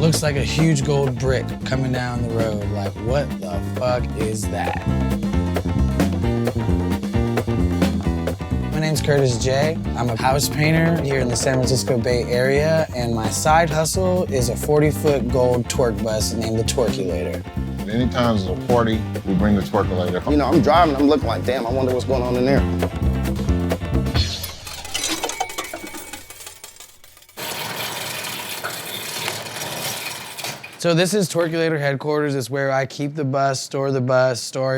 Looks like a huge gold brick coming down the road. Like, what the fuck is that? My name's Curtis J. I'm a house painter here in the San Francisco Bay Area, and my side hustle is a 40-foot gold twerk bus named the Twerkulator. Anytime there's a party, we bring the Twerkulator. You know, I'm driving, I'm looking like, damn, I wonder what's going on in there. So this is Twerkulator headquarters. It's where I keep the bus, store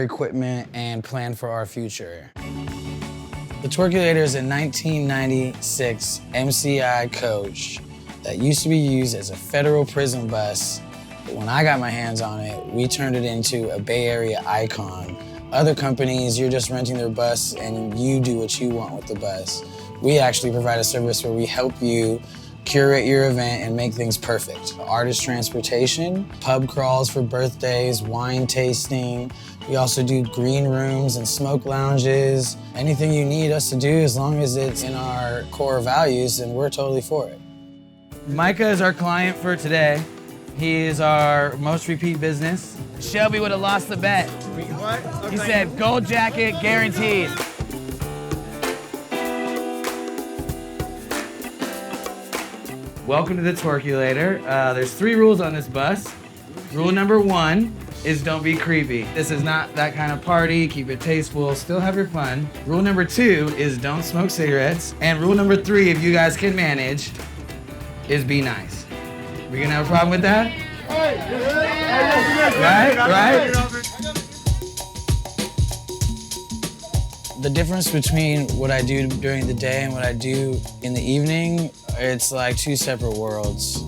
equipment, and plan for our future. The Twerkulator is a 1996 MCI coach that used to be used as a federal prison bus. But when I got my hands on it, we turned it into a Bay Area icon. Other companies, you're just renting their bus and you do what you want with the bus. We actually provide a service where we help you curate your event and make things perfect. Artist transportation, pub crawls for birthdays, wine tasting. We also do green rooms and smoke lounges. Anything you need us to do, as long as it's in our core values, and we're totally for it. Micah is our client for today. He is our most repeat business. Shelby would have lost the bet. What? Okay. He said, gold jacket guaranteed. Welcome to the Twerkulator. There's 3 rules on this bus. Rule number 1 is don't be creepy. This is not that kind of party. Keep it tasteful, still have your fun. Rule number 2 is don't smoke cigarettes. And rule number 3, if you guys can manage, is be nice. We gonna have a problem with that? Right? The difference between what I do during the day and what I do in the evening, it's like 2 separate worlds.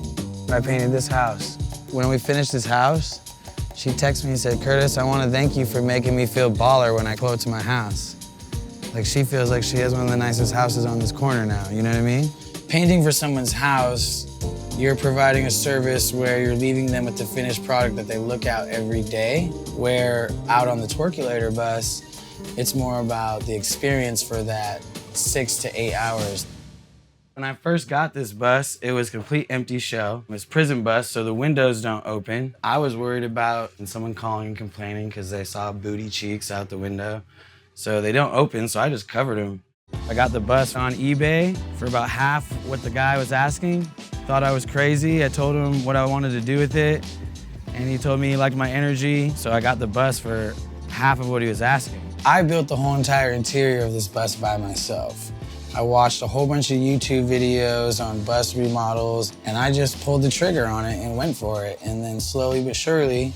I painted this house. When we finished this house, she texted me and said, Curtis, I want to thank you for making me feel baller when I go to my house. Like, she feels like she has one of the nicest houses on this corner now, you know what I mean? Painting for someone's house, you're providing a service where you're leaving them with the finished product that they look at every day, where out on the Twerkulator bus, it's more about the experience for that 6 to 8 hours. When I first got this bus, it was a complete empty shell. It was a prison bus, so the windows don't open. I was worried about someone calling and complaining because they saw booty cheeks out the window. So they don't open, so I just covered them. I got the bus on eBay for about half what the guy was asking. Thought I was crazy. I told him what I wanted to do with it, and he told me he liked my energy, so I got the bus for half of what he was asking. I built the whole entire interior of this bus by myself. I watched a whole bunch of YouTube videos on bus remodels, and I just pulled the trigger on it and went for it. And then slowly but surely,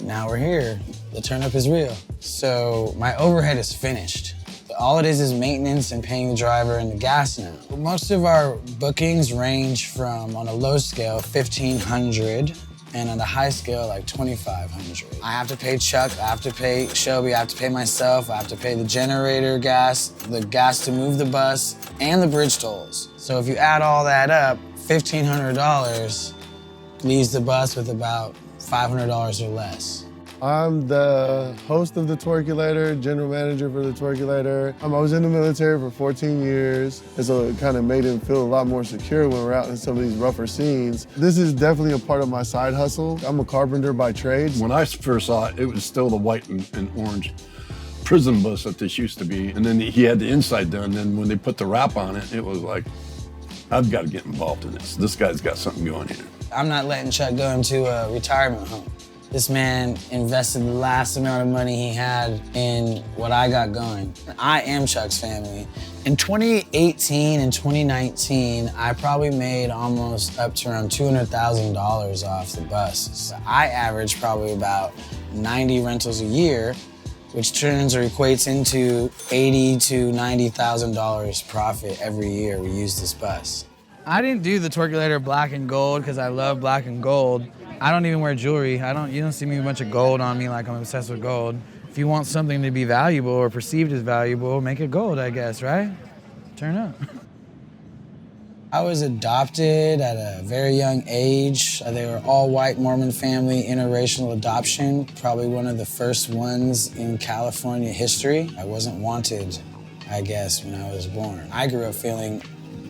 now we're here. The turn-up is real. So my overhead is finished. All it is maintenance and paying the driver and the gas now. Most of our bookings range from, on a low scale, $1,500, and on the high scale, like $2,500. I have to pay Chuck, I have to pay Shelby, I have to pay myself, I have to pay the generator gas, the gas to move the bus, and the bridge tolls. So if you add all that up, $1,500 leaves the bus with about $500 or less. I'm the host of the Twerkulator, general manager for the Twerkulator. I was in the military for 14 years, and so it kind of made it feel a lot more secure when we're out in some of these rougher scenes. This is definitely a part of my side hustle. I'm a carpenter by trade. When I first saw it, it was still the white and orange prison bus that this used to be. And then he had the inside done, and when they put the wrap on it, it was like, I've got to get involved in this. This guy's got something going here. I'm not letting Chuck go into a retirement home. This man invested the last amount of money he had in what I got going. I am Chuck's family. In 2018 and 2019, I probably made almost up to around $200,000 off the bus. So I average probably about 90 rentals a year, which turns or equates into $80,000 to $90,000 profit every year we use this bus. I didn't do the Twerkulator black and gold because I love black and gold. I don't even wear jewelry. You don't see me with a bunch of gold on me like I'm obsessed with gold. If you want something to be valuable or perceived as valuable, make it gold, I guess, right? Turn up. I was adopted at a very young age. They were all white Mormon family, interracial adoption, probably one of the first ones in California history. I wasn't wanted, I guess, when I was born. I grew up feeling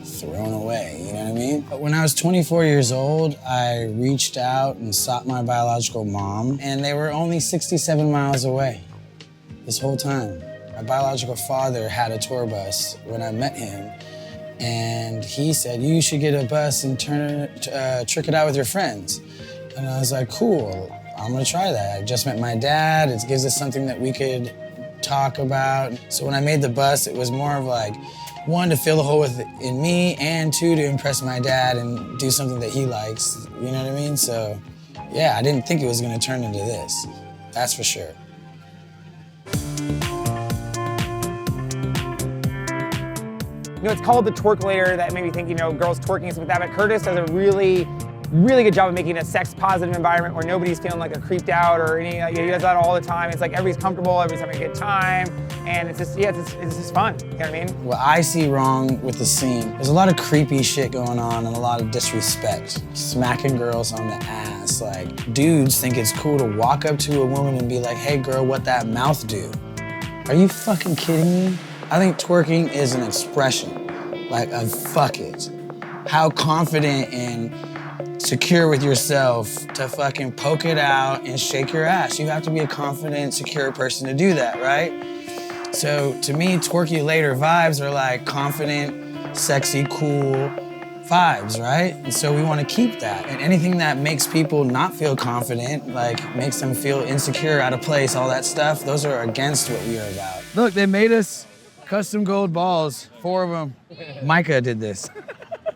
thrown away, you know what I mean? But when I was 24 years old, I reached out and sought my biological mom, and they were only 67 miles away this whole time. My biological father had a tour bus when I met him, and he said, you should get a bus and trick it out with your friends. And I was like, cool, I'm gonna try that. I just met my dad, it gives us something that we could talk about. So when I made the bus, it was more of like, one, to fill the hole in me, and two, to impress my dad and do something that he likes, you know what I mean? So, yeah, I didn't think it was gonna turn into this, that's for sure. You know, it's called the Twerkulator. That made me think, you know, girls twerking and stuff like that, but Curtis does a really good job of making a sex-positive environment where nobody's feeling like a creeped out or any, he does that all the time. It's like everybody's comfortable, everybody's having a good time, and it's just, yeah, it's just fun, you know what I mean? What I see wrong with the scene, there's a lot of creepy shit going on and a lot of disrespect. Smacking girls on the ass. Like, dudes think it's cool to walk up to a woman and be like, hey girl, what that mouth do? Are you fucking kidding me? I think twerking is an expression, like a fuck it. How confident and secure with yourself to fucking poke it out and shake your ass. You have to be a confident, secure person to do that, right? So to me, Twerkulator vibes are like confident, sexy, cool vibes, right? And so we want to keep that. And anything that makes people not feel confident, like makes them feel insecure, out of place, all that stuff, those are against what we are about. Look, they made us custom gold balls, 4 of them. Micah did this.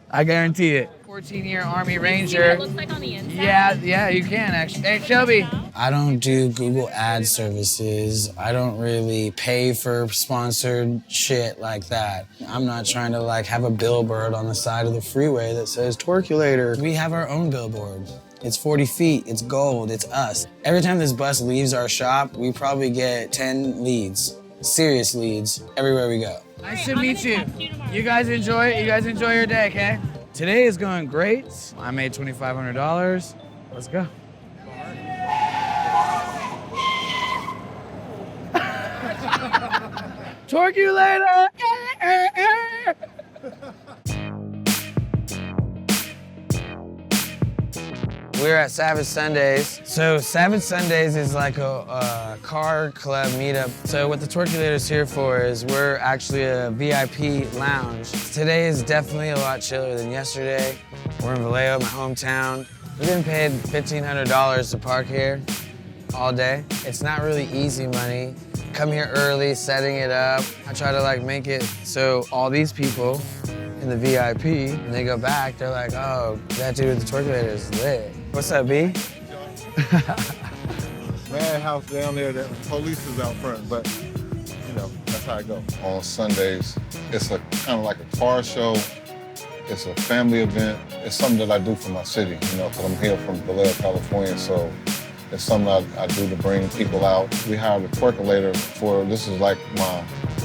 I guarantee it. 14-year Army Ranger. What it looks like on the inside? Yeah, you can actually. Hey, Shelby. I don't do Google ad services. I don't really pay for sponsored shit like that. I'm not trying to like have a billboard on the side of the freeway that says Twerkulator. We have our own billboard. It's 40 feet, it's gold, it's us. Every time this bus leaves our shop, we probably get 10 leads, serious leads, everywhere we go. Nice to meet you. You guys enjoy your day, okay? Today is going great. I made $2,500. Let's go. Twerkulator! We're at Savage Sundays. So Savage Sundays is like a car club meetup. So what the Twerkulator's here for is we're actually a VIP lounge. Today is definitely a lot chiller than yesterday. We're in Vallejo, my hometown. We're getting paid $1,500 to park here all day. It's not really easy money. Come here early, setting it up. I try to like make it so all these people in the VIP, and they go back, they're like, oh, that dude with the Twerkulator is lit. What's up, B? Madhouse down there, the police is out front, but you know, that's how I go. On Sundays, it's a kind of like a car show. It's a family event. It's something that I do for my city, you know, because I'm here from Vallejo, California, so it's something I do to bring people out. We hired a Twerkulator for, this is like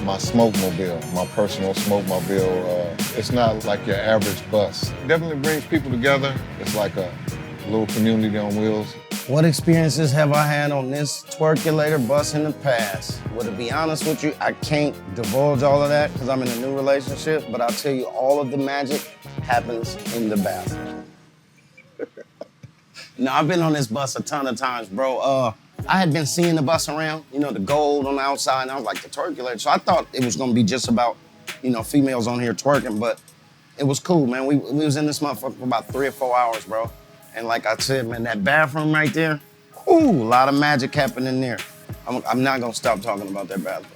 my smoke mobile, my personal smoke mobile. It's not like your average bus. It definitely brings people together. It's like a little community on wheels. What experiences have I had on this Twerkulator bus in the past? Well, to be honest with you, I can't divulge all of that because I'm in a new relationship, but I'll tell you all of the magic happens in the bathroom. No, I've been on this bus a ton of times, bro. I had been seeing the bus around, you know, the gold on the outside, and I was like, the Twerkulator. So I thought it was gonna be just about, you know, females on here twerking, but it was cool, man. We was in this motherfucker for about 3 or 4 hours, bro. And like I said, man, that bathroom right there, ooh, a lot of magic happening there. I'm not gonna stop talking about that bathroom.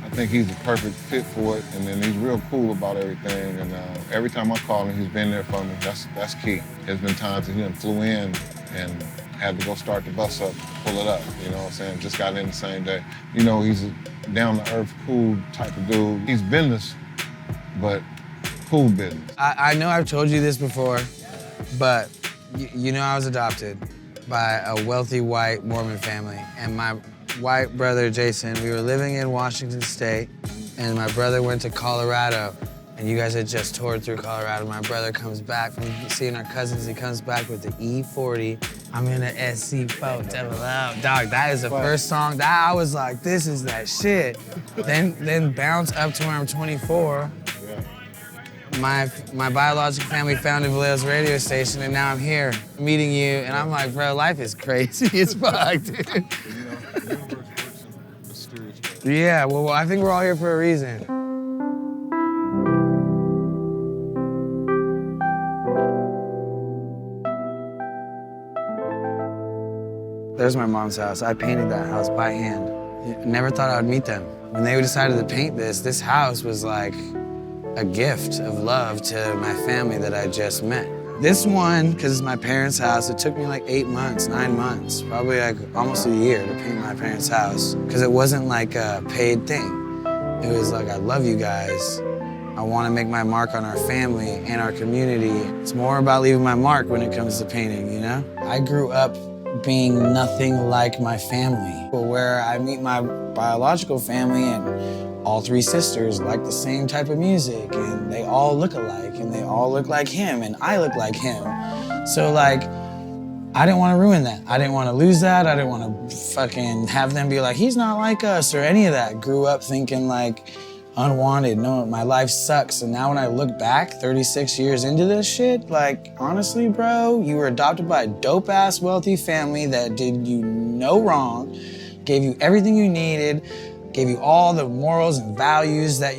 I think he's the perfect fit for it, and then he's real cool about everything. And every time I call him, he's been there for me. That's key. There's been times that he done flew in and had to go start the bus up, pull it up. You know what I'm saying? Just got in the same day. You know, he's a down-to-earth, cool type of dude. He's business, but cool business. I know I've told you this before, but you know I was adopted by a wealthy white Mormon family, and my white brother, Jason, we were living in Washington State, and my brother went to Colorado, and you guys had just toured through Colorado. My brother comes back from seeing our cousins. He comes back with the E40. I'm in an SC4, devil out. Dog, that is the first song that I was like, this is that shit. Then bounce up to where I'm 24. My biological family founded Vallejo's radio station, and now I'm here meeting you, and I'm like, bro, life is crazy as fuck, dude. You know, the universe works in mysterious ways. Yeah, well, I think we're all here for a reason. There's my mom's house. I painted that house by hand. Never thought I would meet them. When they decided to paint this house was like a gift of love to my family that I just met. This one, because it's my parents' house, it took me like 8 months, 9 months, probably like almost a year to paint my parents' house, because it wasn't like a paid thing. It was like, I love you guys. I want to make my mark on our family and our community. It's more about leaving my mark when it comes to painting, you know? I grew up being nothing like my family, where I meet my biological family and all 3 sisters like the same type of music, and they all look alike, and they all look like him, and I look like him. So like, I didn't want to ruin that. I didn't want to lose that. I didn't want to fucking have them be like, he's not like us or any of that. Grew up thinking like unwanted, no, my life sucks. And now when I look back 36 years into this shit, like, honestly, bro, you were adopted by a dope-ass wealthy family that did you no wrong, gave you everything you needed, gave you all the morals and values that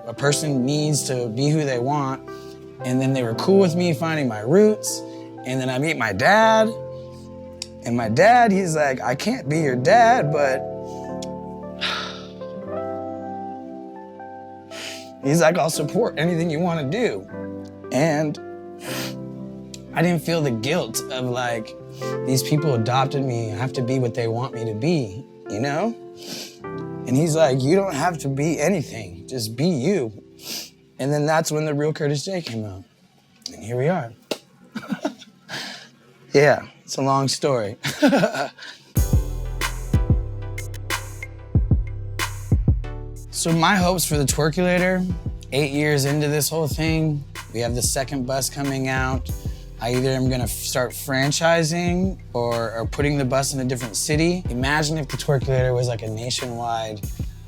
a person needs to be who they want. And then they were cool with me finding my roots. And then I meet my dad. And my dad, he's like, I can't be your dad, but he's like, I'll support anything you want to do. And I didn't feel the guilt of like, these people adopted me, I have to be what they want me to be, you know? And he's like, you don't have to be anything, just be you. And then that's when the real Curtis J came out. And here we are. Yeah, it's a long story. So my hopes for the Twerkulator, 8 years into this whole thing, we have the second bus coming out. I either am gonna start franchising or putting the bus in a different city. Imagine if the Twerkulator was like a nationwide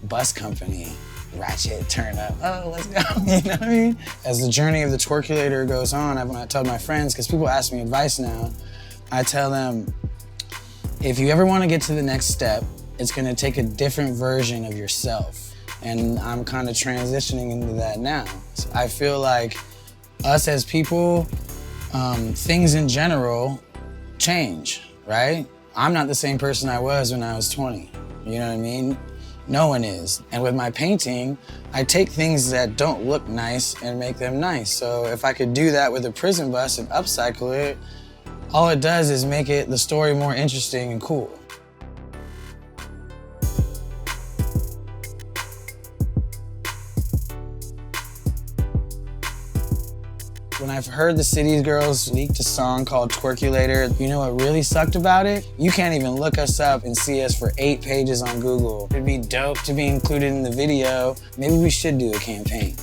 bus company. Ratchet, turn up, oh, let's go, you know what I mean? As the journey of the Twerkulator goes on, I tell my friends, because people ask me advice now, I tell them, if you ever wanna get to the next step, it's gonna take a different version of yourself. And I'm kind of transitioning into that now. So I feel like us as people, things in general change, right? I'm not the same person I was when I was 20, you know what I mean? No one is. And with my painting, I take things that don't look nice and make them nice. So if I could do that with a prison bus and upcycle it, all it does is make the story more interesting and cool. When I've heard the City's Girls leaked a song called Twerkulator, you know what really sucked about it? You can't even look us up and see us for 8 pages on Google. It'd be dope to be included in the video. Maybe we should do a campaign.